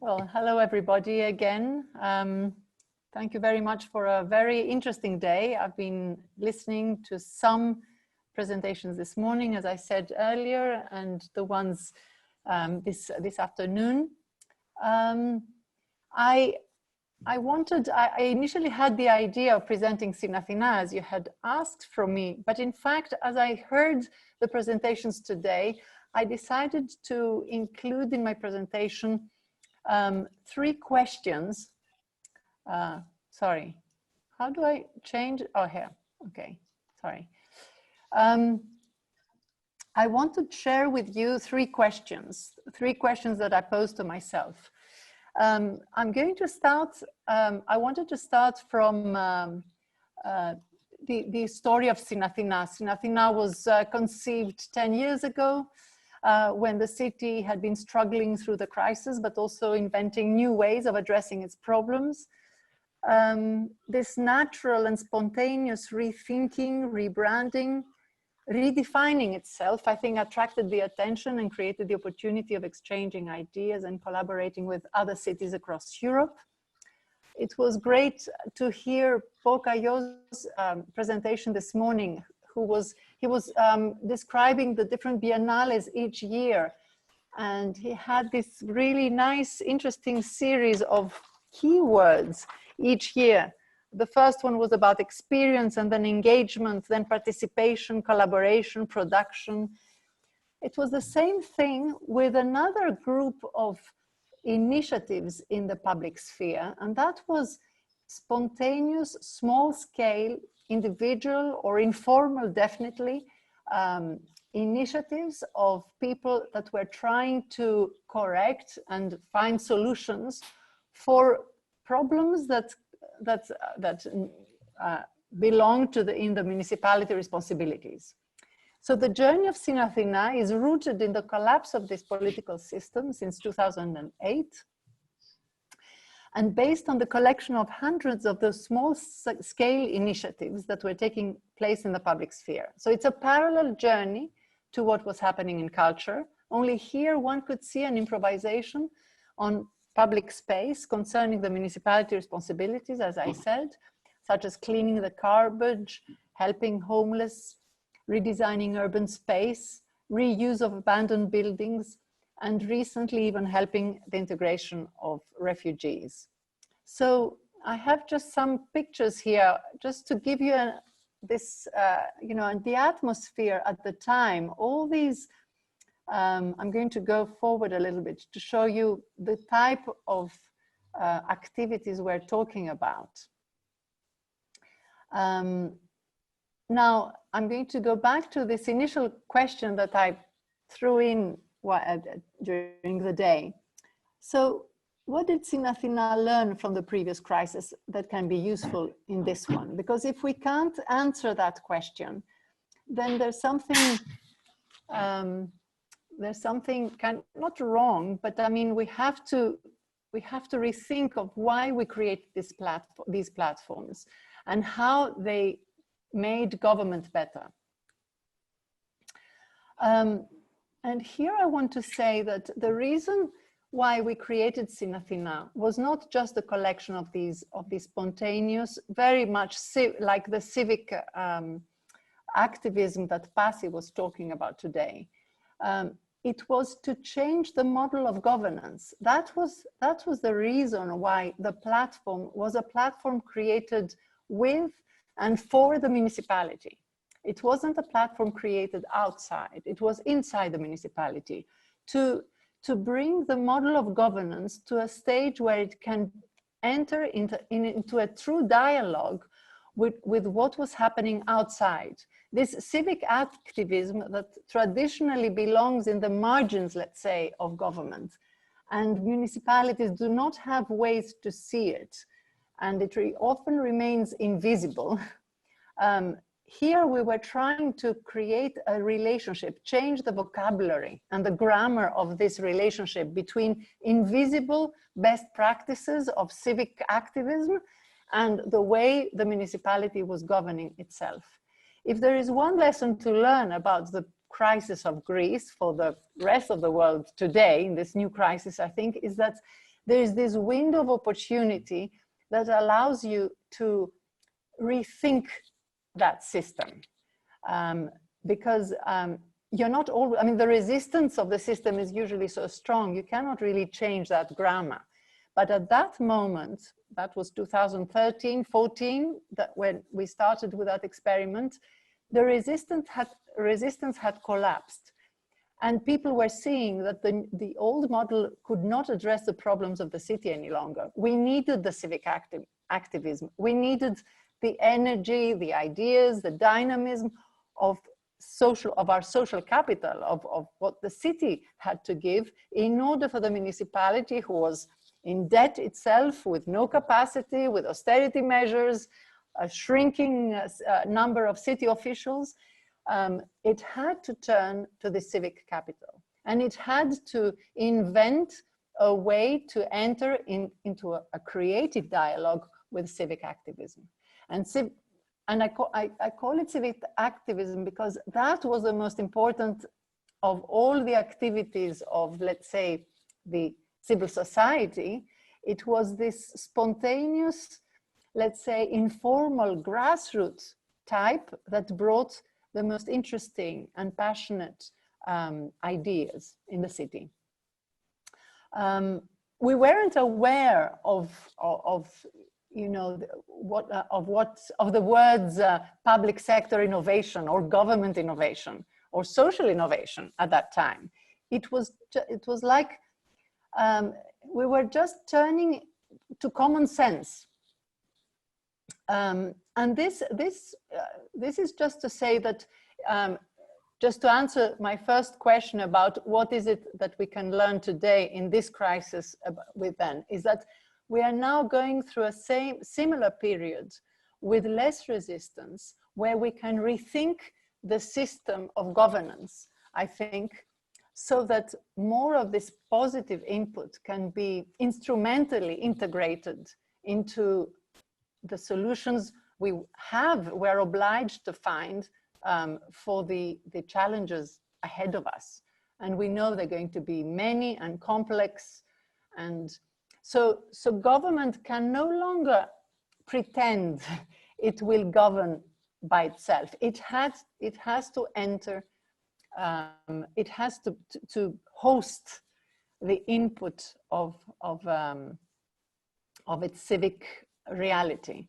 Well, hello everybody again. Thank you very much for a very interesting day. I've been listening to some presentations this morning, as I said earlier, and the ones this afternoon. I initially had the idea of presenting Sinathina as you had asked from me, but in fact, as I heard the presentations today, I decided to include in my presentation three questions. Sorry, how do I change? Oh, here, okay, sorry. I want to share with you three questions that I posed to myself. I'm going to start, I wanted to start from the story of Sinathina. Sinathina was conceived 10 years ago when the city had been struggling through the crisis, but also inventing new ways of addressing its problems. This natural and spontaneous rethinking, rebranding, redefining itself, I think, attracted the attention and created the opportunity of exchanging ideas and collaborating with other cities across Europe. It was great to hear Paul Caillots's presentation this morning. He was describing the different biennales each year, and he had this really nice, interesting series of keywords each year. The first one was about experience, and then engagement, then participation, collaboration, production. It was the same thing with another group of initiatives in the public sphere, and that was spontaneous, small-scale, individual or informal, definitely, initiatives of people that were trying to correct and find solutions for problems that belong to in the municipality responsibilities. So the journey of Sinathina is rooted in the collapse of this political system since 2008, and based on the collection of hundreds of those small-scale initiatives that were taking place in the public sphere. So it's a parallel journey to what was happening in culture. Only here one could see an improvisation on public space concerning the municipality responsibilities, as I said, such as cleaning the garbage, helping homeless, redesigning urban space, reuse of abandoned buildings, and recently even helping the integration of refugees. So I have just some pictures here just to give you you know, the atmosphere at the time. All these, I'm going to go forward a little bit to show you the type of activities we're talking about. Now, I'm going to go back to this initial question that I threw in during the day. So what did Sinathina learn from the previous crisis that can be useful in this one? Because if we can't answer that question, then there's something not wrong, but I mean, we have to rethink of why we create these platforms and how they made government better. And here I want to say that the reason why we created Sinathina was not just the collection of these spontaneous, very much like the civic activism that Pasi was talking about today. It was to change the model of governance. That was the reason why the platform was a platform created with and for the municipality. It wasn't a platform created outside, it was inside the municipality to bring the model of governance to a stage where it can enter into a true dialogue with what was happening outside. This civic activism that traditionally belongs in the margins, let's say, of government, and municipalities do not have ways to see it, and it often remains invisible. Here we were trying to create a relationship, change the vocabulary and the grammar of this relationship between invisible best practices of civic activism and the way the municipality was governing itself. If there is one lesson to learn about the crisis of Greece for the rest of the world today, in this new crisis, I think, is that there's this window of opportunity that allows you to rethink that system. Because you're not always, I mean, the resistance of the system is usually so strong, you cannot really change that grammar. But at that moment, that was 2013, 14, that when we started with that experiment, the resistance had collapsed. And people were seeing that the old model could not address the problems of the city any longer. We needed the civic activism. We needed the energy, the ideas, the dynamism of our social capital, of what the city had to give in order for the municipality, who was in debt itself, with no capacity, with austerity measures, a shrinking number of city officials, it had to turn to the civic capital. And it had to invent a way to enter into a creative dialogue with civic activism. And I call it civic activism because that was the most important of all the activities of, let's say, the civil society. It was this spontaneous, let's say, informal grassroots type that brought the most interesting and passionate ideas in the city. We weren't aware of you know, of the words public sector innovation or government innovation or social innovation at that time. It was like we were just turning to common sense. And this is just to say that, just to answer my first question about what is it that we can learn today in this crisis with then, is that we are now going through a similar period with less resistance, where we can rethink the system of governance, I think, so that more of this positive input can be instrumentally integrated into the solutions we're obliged to find for the challenges ahead of us. And we know they're going to be many and complex. And so government can no longer pretend it will govern by itself. It has to enter, it has to host the input of its civic reality.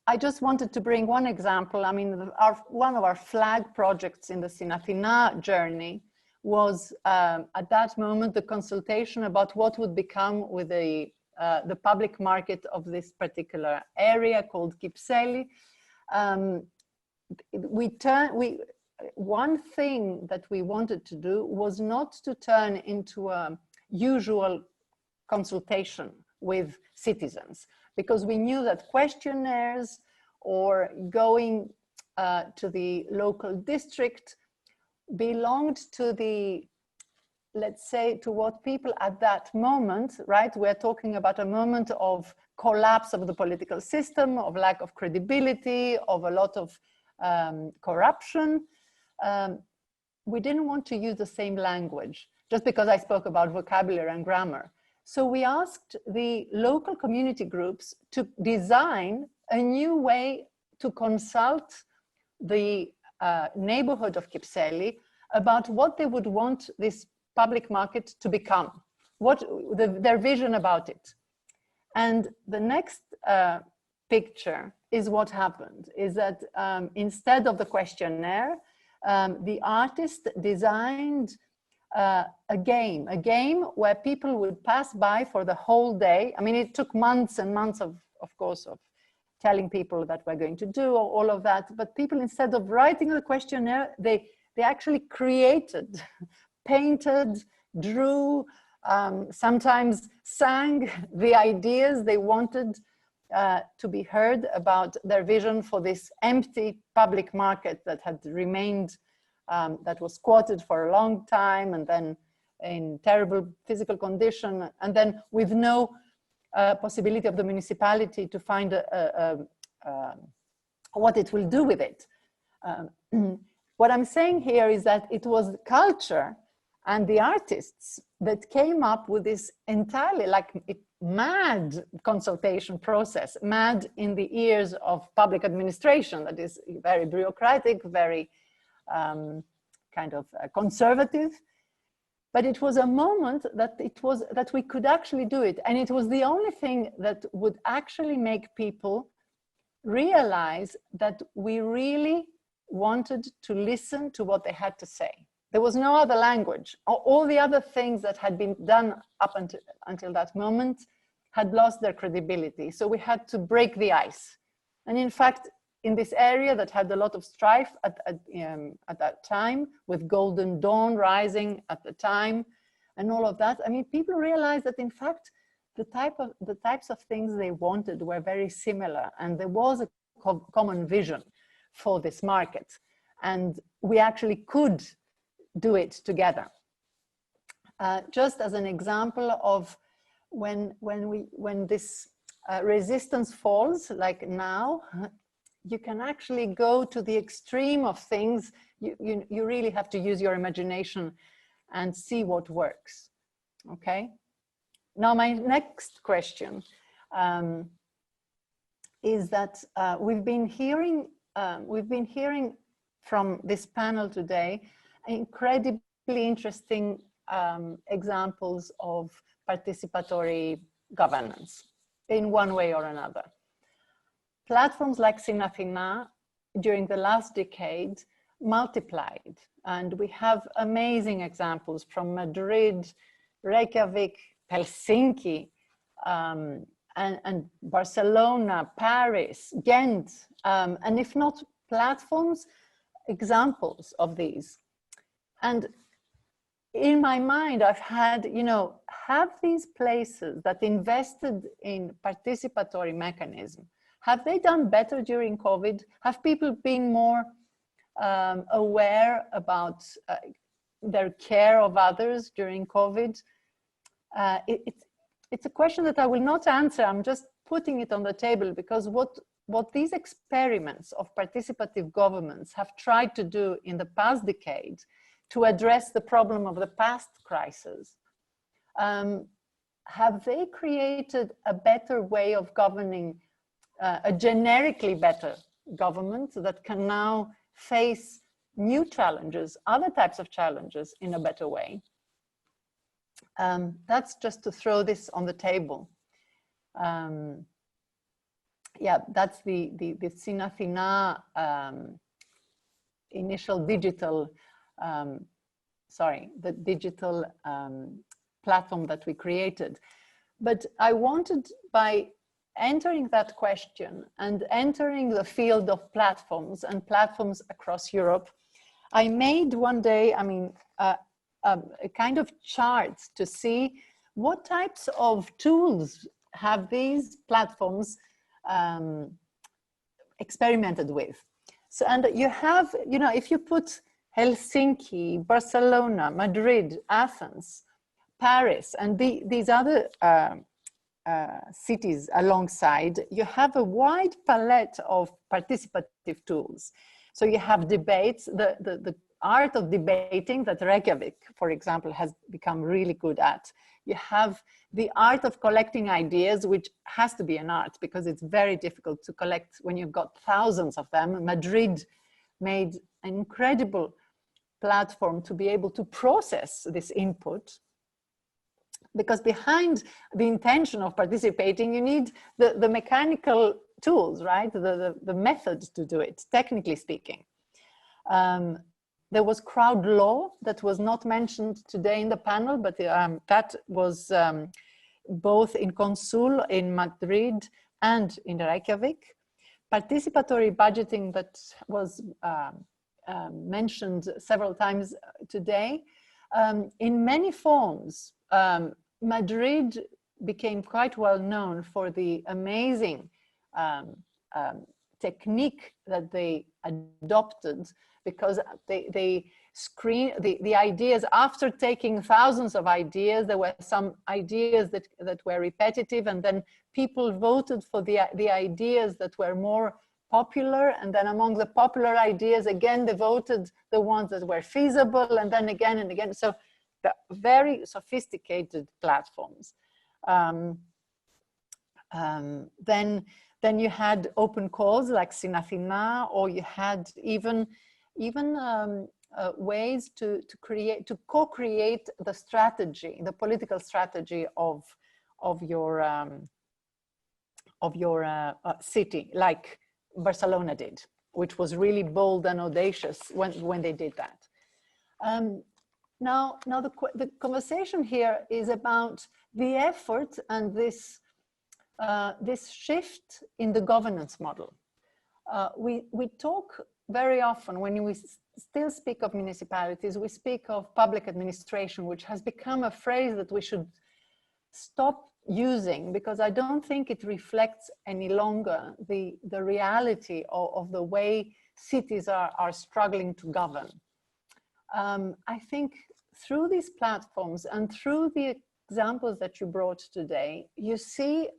I just wanted to bring one example. I mean, one of our flag projects in the Sinathina journey was at that moment the consultation about what would become with the public market of this particular area called Kypseli. One thing that we wanted to do was not to turn into a usual consultation with citizens, because we knew that questionnaires or going to the local district belonged to the, let's say, to what people at that moment, right? We're talking about a moment of collapse of the political system, of lack of credibility, of a lot of corruption. We didn't want to use the same language, just because I spoke about vocabulary and grammar. So we asked the local community groups to design a new way to consult the neighborhood of Kypseli about what they would want this public market to become, what their vision about it. And the next picture is what happened, is that instead of the questionnaire, the artist designed a game where people would pass by for the whole day. I mean, it took months and months of course, of telling people that we're going to do all of that. But people, instead of writing the questionnaire, they actually created, painted, drew, sometimes sang the ideas they wanted to be heard about their vision for this empty public market that had remained, that was squatted for a long time, and then in terrible physical condition, and then with no possibility of the municipality to find what it will do with it. What I'm saying here is that it was culture And the artists that came up with this entirely mad consultation process, mad in the ears of public administration, that is very bureaucratic, very kind of conservative. But it was a moment that we could actually do it. And it was the only thing that would actually make people realize that we really wanted to listen to what they had to say. There was no other language. All the other things that had been done up until that moment had lost their credibility. So we had to break the ice. And in fact, in this area that had a lot of strife at that time, with Golden Dawn rising at the time and all of that, I mean, people realized that in fact, the types of things they wanted were very similar, and there was a common vision for this market. And we actually could do it together. Just as an example of when this resistance falls, like now, you can actually go to the extreme of things. You really have to use your imagination and see what works. Okay. Now, my next question is that we've been hearing from this panel today incredibly interesting examples of participatory governance in one way or another. Platforms like Sinathina during the last decade multiplied, and we have amazing examples from Madrid, Reykjavik, Helsinki, and Barcelona, Paris, Ghent, and if not platforms, examples of these. And in my mind, I've had, have these places that invested in participatory mechanism, have they done better during COVID? Have people been more aware about their care of others during COVID? It's a question that I will not answer. I'm just putting it on the table, because what these experiments of participative governments have tried to do in the past decade to address the problem of the past crisis, have they created a better way of governing, a generically better government that can now face new challenges, other types of challenges in a better way? That's just to throw this on the table. Yeah, that's the Sinathina initial digital, the digital platform that we created. But I wanted, by entering that question and entering the field of platforms and platforms across Europe, I made one day, a kind of charts to see what types of tools have these platforms experimented with. So, and you have, if you put Helsinki, Barcelona, Madrid, Athens, Paris, and these other cities alongside, you have a wide palette of participative tools. So you have debates, the art of debating that Reykjavik, for example, has become really good at. You have the art of collecting ideas, which has to be an art because it's very difficult to collect when you've got thousands of them. Madrid made an incredible platform to be able to process this input, because behind the intention of participating, you need the mechanical tools, right? The methods to do it, technically speaking. There was crowd law that was not mentioned today in the panel, but that was both in Consul in Madrid and in Reykjavik. Participatory budgeting that was mentioned several times today. In many forms, Madrid became quite well known for the amazing technique that they adopted, because they screen the ideas. After taking thousands of ideas, there were some ideas that were repetitive, and then people voted for the ideas that were more popular, and then among the popular ideas, again, they voted the ones that were feasible, and then again and again. So the very sophisticated platforms. Then you had open calls like Synathina, or you had even ways to co-create the strategy, the political strategy of your city, like Barcelona did, which was really bold and audacious when they did that. Now the conversation here is about the effort and this shift in the governance model. We talk very often, when we still speak of municipalities, we speak of public administration, which has become a phrase that we should stop using, because I don't think it reflects any longer the reality of the way cities are struggling to govern. I think through these platforms and through the examples that you brought today, you see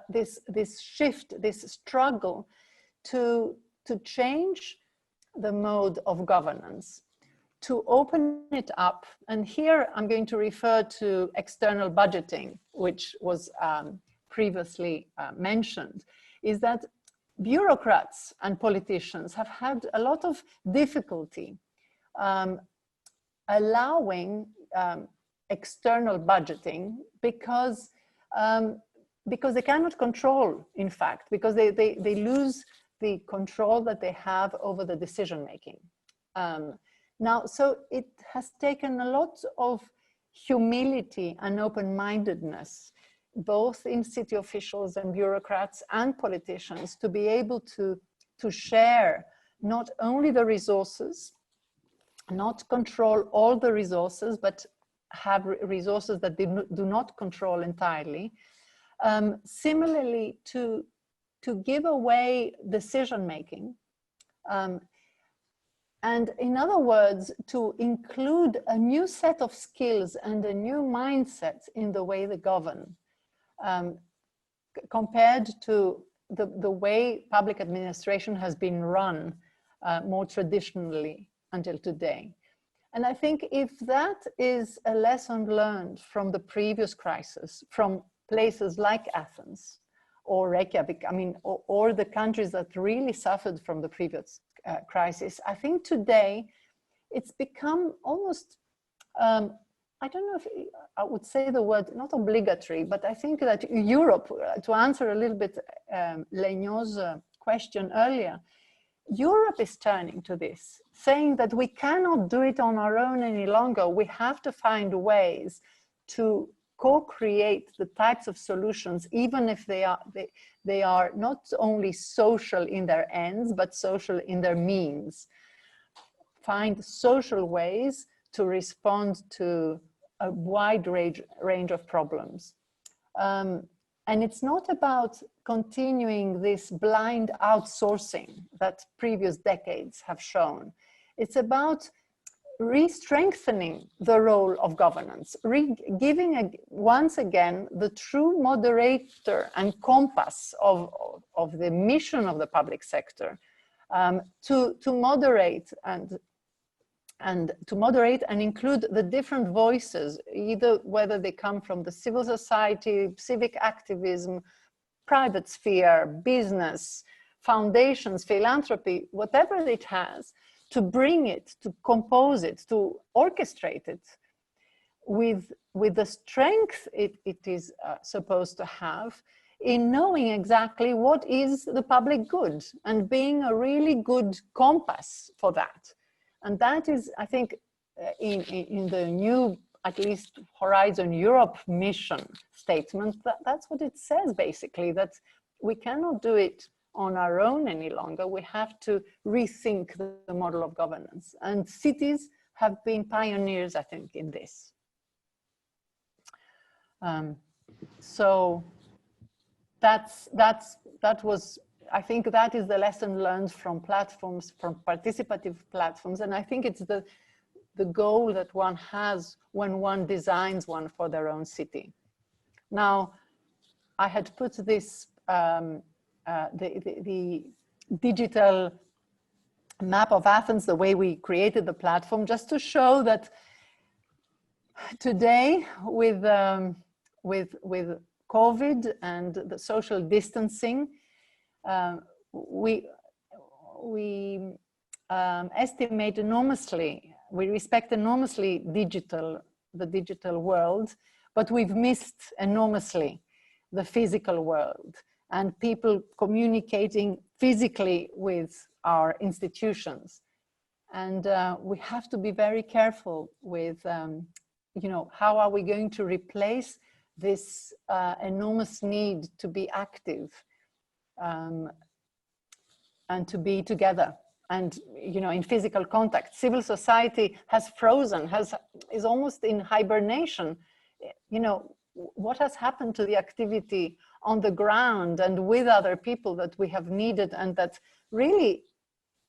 this shift, this struggle to change the mode of governance, to open it up. And here I'm going to refer to external budgeting, which was previously mentioned, is that bureaucrats and politicians have had a lot of difficulty allowing external budgeting because they cannot control, in fact, because they lose the control that they have over the decision making. Now, so it has taken a lot of humility and open-mindedness, both in city officials and bureaucrats and politicians, to be able to share not only the resources, not control all the resources, but have resources that they do not control entirely. Similarly, to give away decision-making, and in other words, to include a new set of skills and a new mindset in the way they govern, compared to the way public administration has been run more traditionally until today. And I think if that is a lesson learned from the previous crisis, from places like Athens or Reykjavik, I mean, or the countries that really suffered from the previous crisis, I think today it's become almost, I don't know if I would say the word, not obligatory, but I think that Europe, to answer a little bit Legnon's question earlier, Europe is turning to this, saying that we cannot do it on our own any longer. We have to find ways to co-create the types of solutions, even if they are not only social in their ends, but social in their means. Find social ways to respond to a wide range of problems. And it's not about continuing this blind outsourcing that previous decades have shown. It's about re-strengthening the role of governance, giving once again the true moderator and compass of the mission of the public sector, to moderate and include the different voices, either whether they come from the civil society, civic activism, private sphere, business, foundations, philanthropy, whatever it has, to bring it, to compose it, to orchestrate it with the strength it is supposed to have in knowing exactly what is the public good and being a really good compass for that. And that is, I think, in the new, at least Horizon Europe mission statement, that's what it says basically, that we cannot do it on our own any longer. We have to rethink the model of governance. And cities have been pioneers, I think, in this. So that was, I think that is the lesson learned from platforms, from participative platforms. And I think it's the goal that one has when one designs one for their own city. Now, I had put this, the digital map of Athens, the way we created the platform, just to show that Today, with COVID and the social distancing, we estimate enormously, we respect enormously the digital world, but we've missed enormously the physical world and people communicating physically with our institutions. And we have to be very careful with, you know, how are we going to replace this enormous need to be active and to be together and, you know, in physical contact. Civil society has frozen, is almost in hibernation. You know, what has happened to the activity on the ground and with other people that we have needed and that really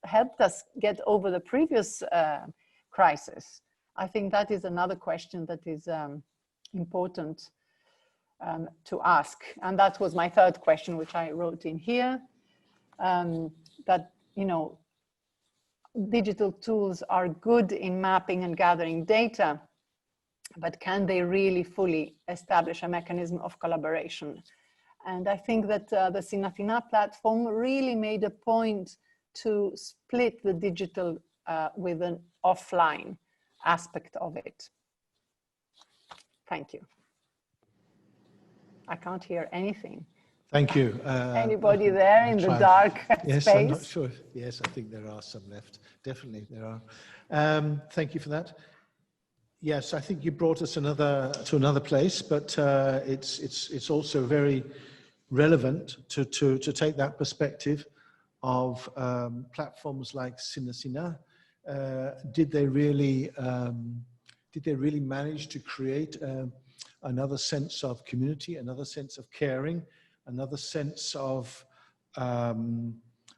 helped us get over the previous crisis? I think that is another question that is important to ask. And that was my third question, which I wrote in here, that, you know, digital tools are good in mapping and gathering data, but can they really fully establish a mechanism of collaboration? And I think that the Sinathina platform really made a point to split the digital with an offline aspect of it. Thank you. I can't hear anything. Thank you. Anybody there in the dark yes, space? I'm not sure. Yes, I think there are some left. Definitely there are. Thank you for that. Yes, I think you brought us to another place, but it's also very relevant to take that perspective of platforms like Sinathina. Did they really manage to create another sense of community, another sense of caring, another sense of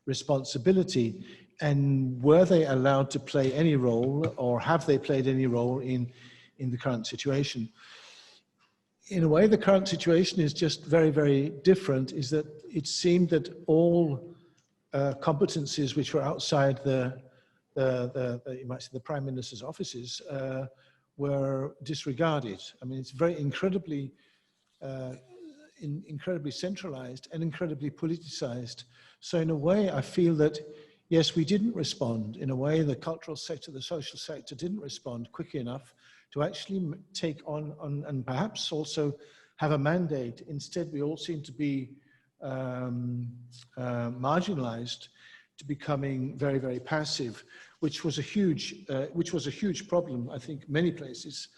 responsibility? And were they allowed to play any role, or have they played any role in the current situation? In a way, the current situation is just very, very different, is that it seemed that all competencies which were outside you might say the Prime Minister's offices were disregarded. I mean, it's very incredibly centralized and incredibly politicized. So in a way, I feel that, yes, we didn't respond. In a way, the cultural sector, the social sector didn't respond quickly enough to actually take on and perhaps also have a mandate. Instead, we all seem to be marginalized to becoming very, very passive, which was a huge problem, I think, many places.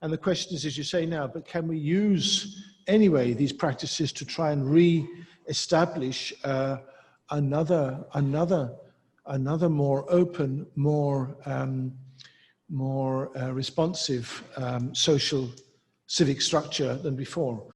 And the question is, as you say now, but can we use anyway these practices to try and re-establish another more open, more responsive social civic structure than before?